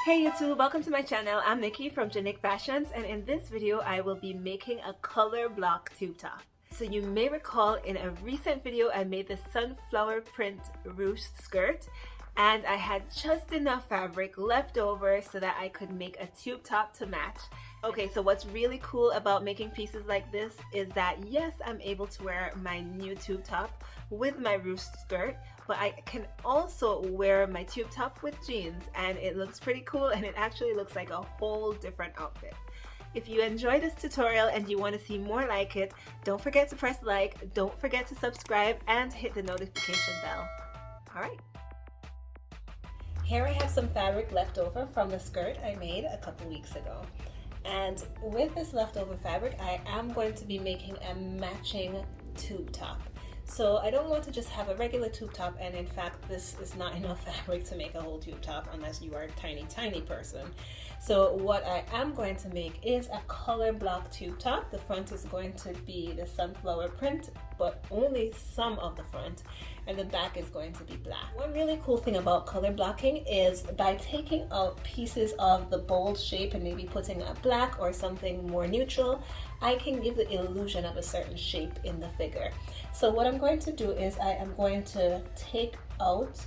Hey YouTube, welcome to my channel. I'm Nikki from Janick Fashions, and in this video I will be making a color block tube top. So you may recall in a recent video I made the sunflower print ruched skirt, and I had just enough fabric left over so that I could make a tube top to match. Okay, so what's really cool about making pieces like this is that yes, I'm able to wear my new tube top with my ruched skirt, but I can also wear my tube top with jeans, and it looks pretty cool, and it actually looks like a whole different outfit. If you enjoyed this tutorial and you want to see more like it, don't forget to press like, don't forget to subscribe, and hit the notification bell. Alright. Here I have some fabric left over from the skirt I made a couple weeks ago. And with this leftover fabric, I am going to be making a matching tube top. So I don't want to just have a regular tube top, and in fact this is not enough fabric to make a whole tube top unless you are a tiny person. So what I am going to make is a color block tube top. The front is going to be the sunflower print, but only some of the front, and the back is going to be black. One really cool thing about color blocking is by taking out pieces of the bold shape and maybe putting a black or something more neutral, I can give the illusion of a certain shape in the figure. So what I'm going to do is I am going to take out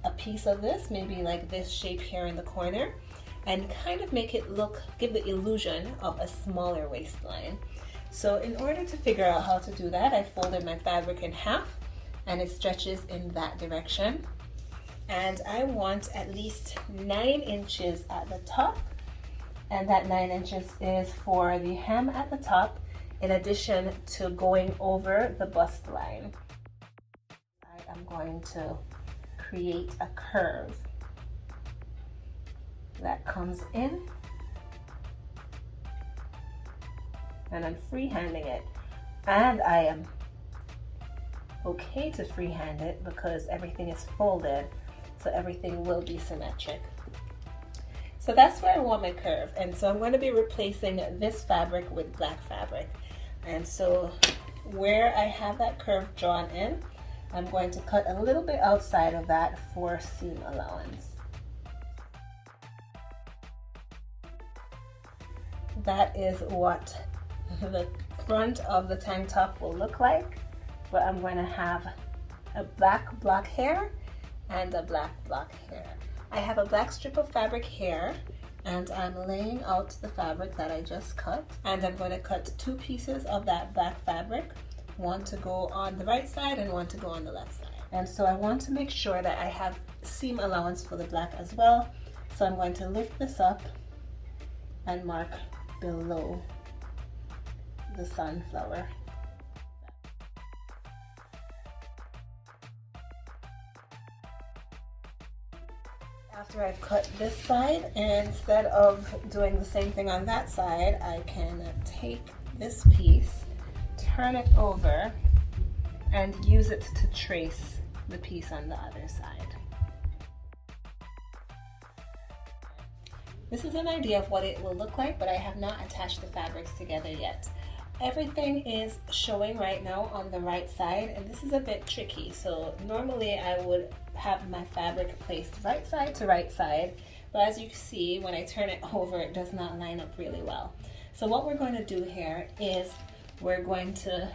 a piece of this, maybe like this shape here in the corner, and kind of make it look, give the illusion of a smaller waistline. So in order to figure out how to do that, I folded my fabric in half and it stretches in that direction. And I want at least 9 inches at the top, and that 9 inches is for the hem at the top, in addition to going over the bust line. I am going to create a curve that comes in, and I'm freehanding it, and I am okay to freehand it because everything is folded, so everything will be symmetric. So that's where I want my curve, and so I'm going to be replacing this fabric with black fabric. And so where I have that curve drawn in, I'm going to cut a little bit outside of that for seam allowance. That is what the front of the tank top will look like, but I'm going to have a black block here and a black block here. I have a black strip of fabric here, and I'm laying out the fabric that I just cut, and I'm going to cut 2 pieces of that black fabric, one to go on the right side and one to go on the left side. And so I want to make sure that I have seam allowance for the black as well, so I'm going to lift this up and mark below the sunflower. After I've cut this side, instead of doing the same thing on that side, I can take this piece, turn it over, and use it to trace the piece on the other side. This is an idea of what it will look like, but I have not attached the fabrics together yet. Everything is showing right now on the right side, and this is a bit tricky. So normally I would have my fabric placed right side to right side, but as you can see, when I turn it over, it does not line up really well. So what we're going to do here is we're going to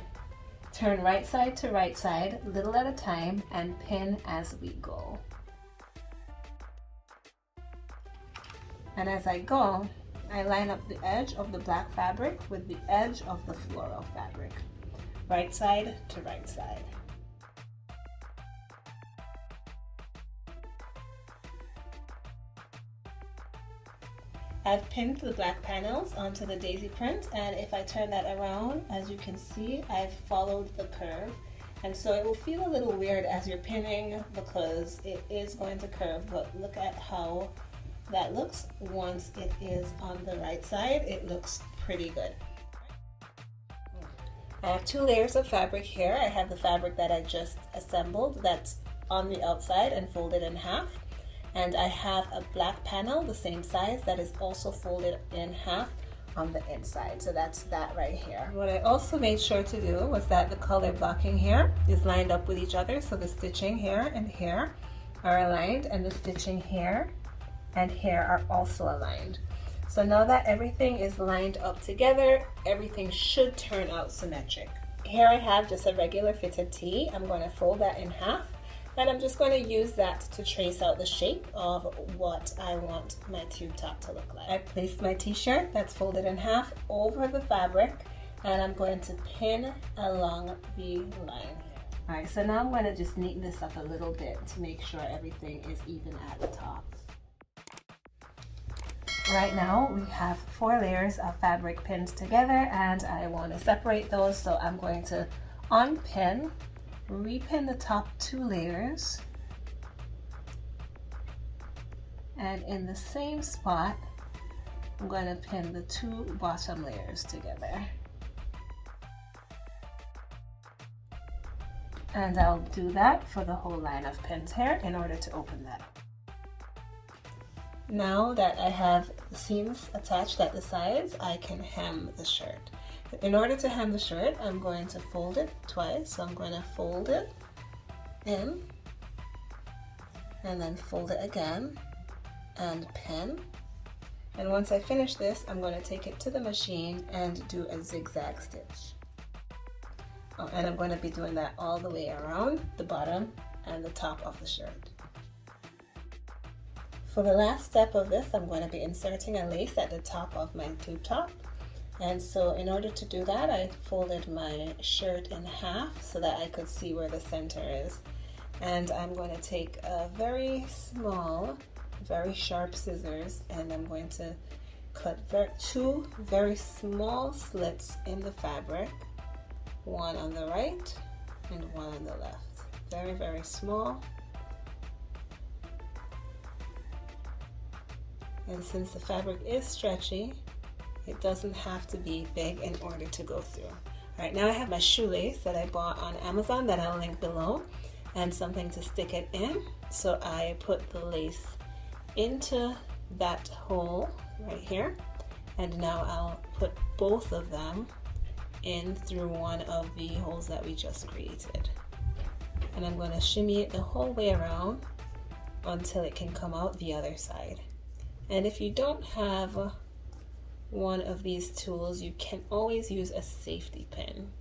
turn right side to right side, little at a time, and pin as we go. And as I go, I line up the edge of the black fabric with the edge of the floral fabric, right side to right side. I've pinned the black panels onto the daisy print, and if I turn that around, as you can see, I've followed the curve. And so it will feel a little weird as you're pinning because it is going to curve, but look at how that looks once it is on the right side. It looks pretty good. I have 2 layers of fabric here. I have the fabric that I just assembled that's on the outside and folded in half, and I have a black panel the same size that is also folded in half on the inside. So that's that right here. What I also made sure to do was that the color blocking here is lined up with each other, so the stitching here and here are aligned, and the stitching here and here are also aligned. So now that everything is lined up together, everything should turn out symmetric. Here I have just a regular fitted tee. I'm going to fold that in half, and I'm just going to use that to trace out the shape of what I want my tube top to look like. I placed my t-shirt that's folded in half over the fabric, and I'm going to pin along the line. All right, so now I'm going to just neaten this up a little bit to make sure everything is even at the top. Right now we have 4 layers of fabric pinned together, and I want to separate those, so I'm going to unpin, repin the top 2 layers, and in the same spot I'm going to pin the 2 bottom layers together. And I'll do that for the whole line of pins here in order to open that. Now that I have the seams attached at the sides, I can hem the shirt. In order to hem the shirt, I'm going to fold it twice. So I'm going to fold it in, and then fold it again, and pin. And once I finish this, I'm going to take it to the machine and do a zigzag stitch. Oh, and I'm going to be doing that all the way around the bottom and the top of the shirt. For the last step of this, I'm going to be inserting a lace at the top of my tube top. And so in order to do that, I folded my shirt in half so that I could see where the center is. And I'm going to take a very small, very sharp scissors, and I'm going to cut 2 very small slits in the fabric, one on the right and one on the left. Very, very small. And since the fabric is stretchy, it doesn't have to be big in order to go through. All right, now I have my shoelace that I bought on Amazon that I'll link below, and something to stick it in. So I put the lace into that hole right here, and now I'll put both of them in through one of the holes that we just created. And I'm going to shimmy it the whole way around until it can come out the other side. And if you don't have one of these tools, you can always use a safety pin.